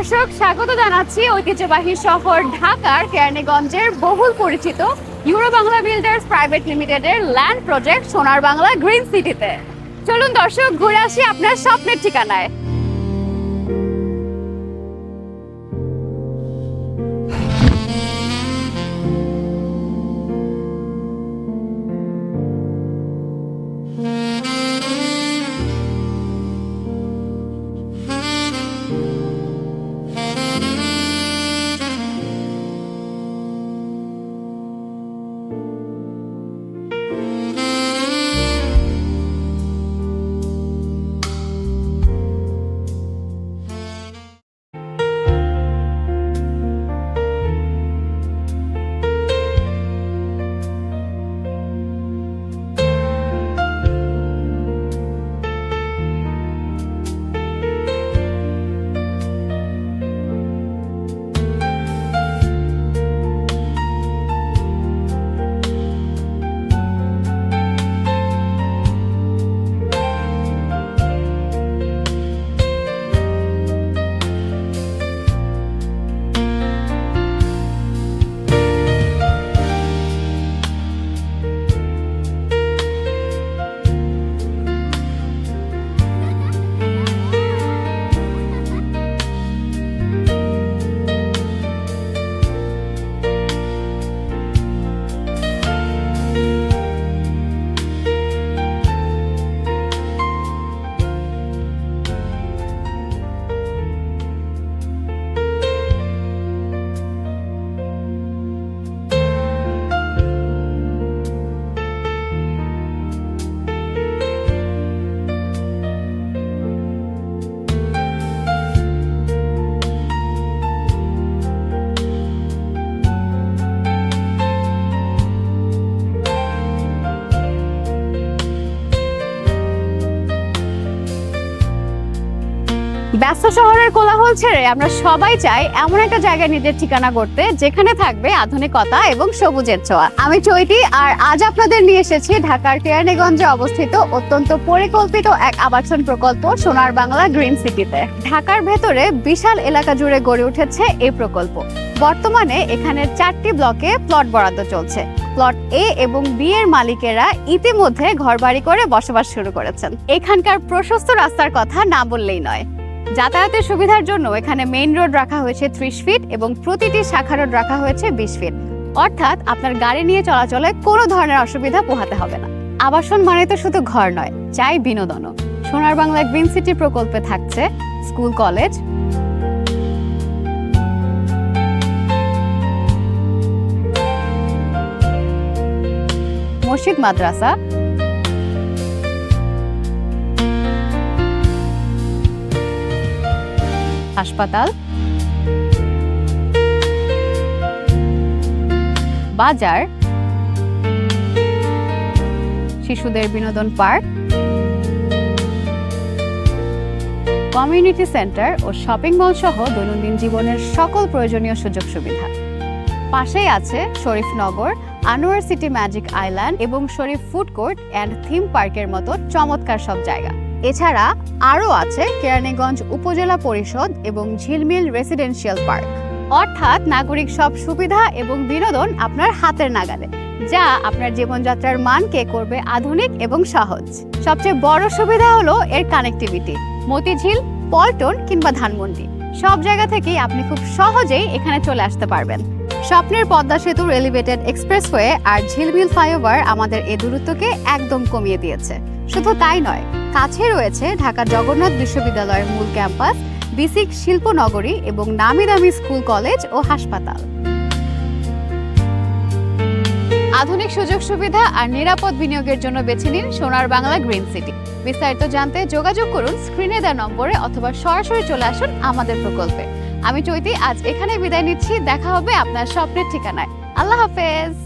দর্শক, স্বাগত জানাচ্ছি ঐতিহ্যবাহী শহর ঢাকার কেরানীগঞ্জের বহুল পরিচিত ইউরো বাংলা বিল্ডার্স প্রাইভেট লিমিটেডের ল্যান্ড প্রজেক্ট সোনার বাংলা গ্রিন সিটিতে। চলুন দর্শক, ঘুরে আসি আপনার স্বপ্নের ঠিকানায়। ব্যস্ত শহরের কোলাহল ছেড়ে আমরা সবাই চাই এমন একটা জায়গায় নিজের ঠিকানা করতে, যেখানে থাকবে আধুনিকতা এবং সবুজের ছোঁয়া। আমি চৈতি, আর আজ আপনাদের নিয়ে এসেছি ঢাকার কেরানীগঞ্জে অবস্থিত অত্যন্ত পরিকল্পিত এক আবাসন প্রকল্প সোনার বাংলা গ্রিন সিটিতে। ঢাকার ভেতরে বিশাল এলাকা জুড়ে গড়ে উঠেছে এই প্রকল্প। বর্তমানে এখানে 4টি ব্লকে প্লট বরাদ্দ চলছে। প্লট এ এবং বি এর মালিকেরা ইতিমধ্যে ঘরবাড়ি করে বসবাস শুরু করেছেন। এখানকার প্রশস্ত রাস্তার কথা না বললেই নয়। যাতায়াতের সুবিধার জন্য এখানে মেইন রোড রাখা হয়েছে 30 ফিট এবং প্রতিটি শাখা রোড রাখা হয়েছে 20 ফিট। অর্থাৎ আপনার গাড়ি নিয়ে চলাচলে কোনো ধরনের অসুবিধা পোহাতে হবে না। আবাসন মানে তো শুধু ঘর নয়, চাই বিনোদনও। সোনার বাংলা গ্রিন সিটি প্রকল্পে থাকছে স্কুল, কলেজ, মসজিদ, মাদ্রাসা, হাসপাতাল, বাজার, শিশুদের বিনোদন পার্ক, কমিউনিটি সেন্টার ও শপিং মল সহ দৈনন্দিন জীবনের সকল প্রয়োজনীয় সুযোগ সুবিধা। পাশেই আছে Sharifnagar, Anwar city magic island এবং শরীফ ফুড কোর্ট অ্যান্ড থিম পার্কের মতো চমৎকার সব জায়গা। এছাড়া আরও আছে কেরানীগঞ্জ উপজেলা পরিষদ এবং ঝিলমিল রেসিডেন্সিয়াল পার্ক। অর্থাৎ নাগরিক সব সুবিধা এবং বিনোদন আপনার হাতের নাগালে, যা আপনার জীবনযাত্রার মানকে করবে আধুনিক এবং সহজ। সবচেয়ে বড় সুবিধা হলো এর কানেক্টিভিটি। মতিঝিল, পল্টন কিংবা ধানমন্ডি সব জায়গা থেকেই আপনি খুব সহজেই এখানে চলে আসতে পারবেন। স্বপ্নের পদ্মা সেতুর এলিভেটেড এক্সপ্রেসওয়ে আর ঝিলমিল ফ্লাইওভার আমাদের এই দূরত্বকে একদম কমিয়ে দিয়েছে। শুধু তাই নয়, কাছে রয়েছে ঢাকা জগন্নাথ বিশ্ববিদ্যালয়ের মূল ক্যাম্পাস, বিসিক শিল্পনগরী এবং নামি দামি স্কুল, কলেজ ও হাসপাতাল। আধুনিক সুযোগ সুবিধা আর নিরাপদ বিনিয়োগের জন্য বেছে নিন সোনার বাংলা গ্রিন সিটি। বিস্তারিত জানতে যোগাযোগ করুন স্ক্রিনে দেওয়া নম্বরে অথবা সরাসরি চলে আসুন আমাদের প্রকল্পে। আমি চৈতি, আজ এখানে বিদায় নিচ্ছি। দেখা হবে আপনার স্বপ্নের ঠিকানায়। আল্লাহ হাফেজ।